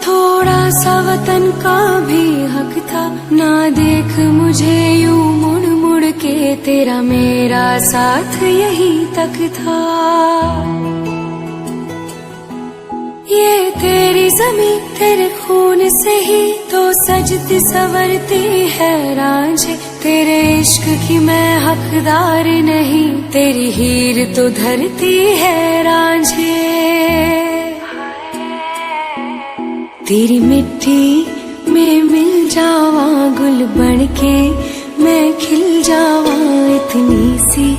थोड़ा सा वतन का भी हक था। ना देख मुझे यूं मुड़ मुड़ के, तेरा मेरा साथ यही तक था। ये तेरी ज़मीं तेरे खून से ही तो सजती संवरती है रांझे। तेरे इश्क की मैं हकदार नहीं, तेरी हीर तो धरती है रांझे। तेरी मिट्टी में मिल जावा गुल बन के, मैं खिल जावा इतनी सी